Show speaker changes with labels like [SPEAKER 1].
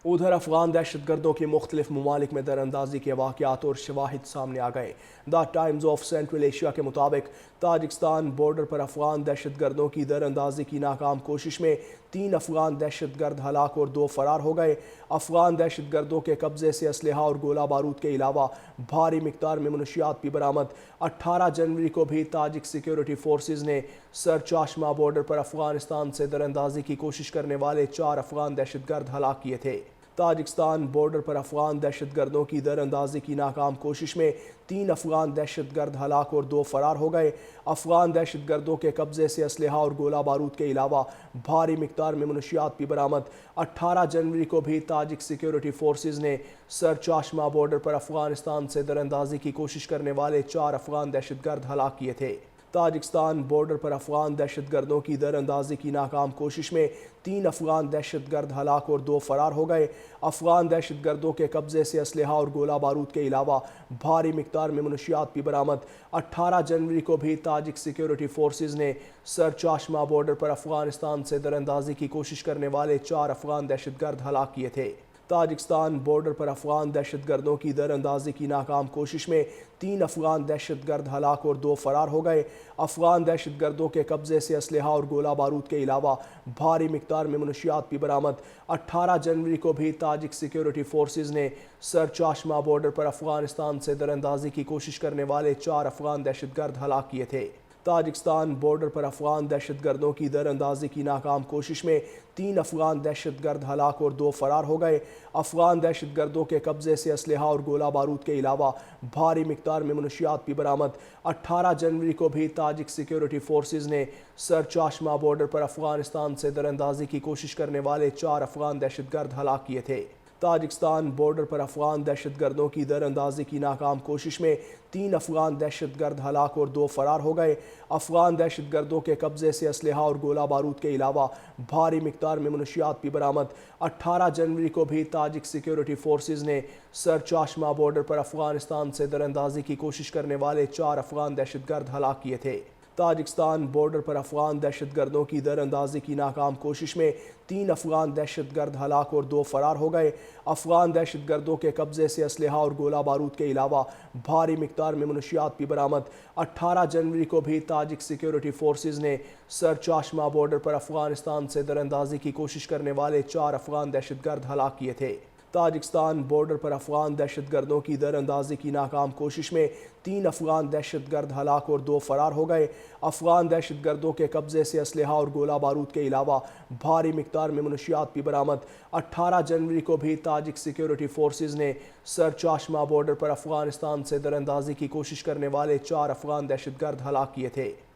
[SPEAKER 1] ادھر افغان دہشت گردوں کی مختلف ممالک میں دراندازی کے واقعات اور شواہد سامنے آ گئے۔ The times of central Asia کے مطابق تاجکستان بارڈر پر افغان دہشت گردوں کی دراندازی کی ناکام کوشش میں 3 افغان دہشت گرد ہلاک اور 2 فرار ہو گئے۔ افغان دہشت گردوں کے قبضے سے اسلحہ اور گولہ بارود کے علاوہ بھاری مقدار میں منشیات بھی برآمد۔ 18 جنوری کو بھی تاجک سیکیورٹی فورسز نے سر چاشمہ بارڈر پر افغانستان سے دراندازی کی کوشش کرنے والے 4 افغان دہشت گرد ہلاک کیے تھے۔ تاجکستان بارڈر پر افغان دہشت گردوں کی دراندازی کی ناکام کوشش میں 3 افغان دہشت گرد ہلاک اور 2 فرار ہو گئے۔ افغان دہشت گردوں کے قبضے سے اسلحہ اور گولہ بارود کے علاوہ بھاری مقدار میں منشیات بھی برآمد۔ 18 جنوری کو بھی تاجک سیکیورٹی فورسز نے سر چاشمہ بارڈر پر افغانستان سے دراندازی کی کوشش کرنے والے 4 افغان دہشت گرد ہلاک کیے تھے۔ تاجکستان بارڈر پر افغان دہشت گردوں کی دراندازی کی ناکام کوشش میں 3 افغان دہشت گرد ہلاک اور 2 فرار ہو گئے۔ افغان دہشت گردوں کے قبضے سے اسلحہ اور گولہ بارود کے علاوہ بھاری مقدار میں منشیات بھی برآمد۔ 18 جنوری کو بھی تاجک سیکیورٹی فورسز نے سر چاشمہ بارڈر پر افغانستان سے دراندازی کی کوشش کرنے والے 4 افغان دہشت گرد ہلاک کیے تھے۔ تاجکستان بارڈر پر افغان دہشت گردوں کی دراندازی کی ناکام کوشش میں 3 افغان دہشت گرد ہلاک اور 2 فرار ہو گئے۔ افغان دہشت گردوں کے قبضے سے اسلحہ اور گولہ بارود کے علاوہ بھاری مقدار میں منشیات بھی برآمد۔ 18 جنوری کو بھی تاجک سیکیورٹی فورسز نے سر چاشمہ بارڈر پر افغانستان سے دراندازی کی کوشش کرنے والے 4 افغان دہشت گرد ہلاک کیے تھے۔ تاجکستان بارڈر پر افغان دہشت گردوں کی دراندازی کی ناکام کوشش میں 3 افغان دہشت گرد ہلاک اور 2 فرار ہو گئے۔ افغان دہشت گردوں کے قبضے سے اسلحہ اور گولہ بارود کے علاوہ بھاری مقدار میں منشیات بھی برآمد۔ 18 جنوری کو بھی تاجک سیکیورٹی فورسز نے سر چاشمہ بارڈر پر افغانستان سے دراندازی کی کوشش کرنے والے 4 افغان دہشت گرد ہلاک کیے تھے۔ تاجکستان بارڈر پر افغان دہشت گردوں کی دراندازی کی ناکام کوشش میں 3 افغان دہشت گرد ہلاک اور 2 فرار ہو گئے۔ افغان دہشت گردوں کے قبضے سے اسلحہ اور گولہ بارود کے علاوہ بھاری مقدار میں منشیات بھی برآمد۔ 18 جنوری کو بھی تاجک سیکیورٹی فورسز نے سر چاشمہ بارڈر پر افغانستان سے دراندازی کی کوشش کرنے والے 4 افغان دہشت گرد ہلاک کیے تھے۔ تاجکستان بارڈر پر افغان دہشت گردوں کی دراندازی کی ناکام کوشش میں 3 افغان دہشت گرد ہلاک اور 2 فرار ہو گئے۔ افغان دہشت گردوں کے قبضے سے اسلحہ اور گولہ بارود کے علاوہ بھاری مقدار میں منشیات بھی برآمد۔ 18 جنوری کو بھی تاجک سیکیورٹی فورسز نے سر چاشمہ بارڈر پر افغانستان سے دراندازی کی کوشش کرنے والے 4 افغان دہشت گرد ہلاک کیے تھے۔ تاجکستان بارڈر پر افغان دہشت گردوں کی دراندازی کی ناکام کوشش میں 3 افغان دہشت گرد ہلاک اور 2 فرار ہو گئے۔ افغان دہشت گردوں کے قبضے سے اسلحہ اور گولہ بارود کے علاوہ بھاری مقدار میں منشیات بھی برآمد۔ 18 جنوری کو بھی تاجک سیکیورٹی فورسز نے سر چاشمہ بارڈر پر افغانستان سے دراندازی کی کوشش کرنے والے 4 افغان دہشت گرد ہلاک کیے تھے۔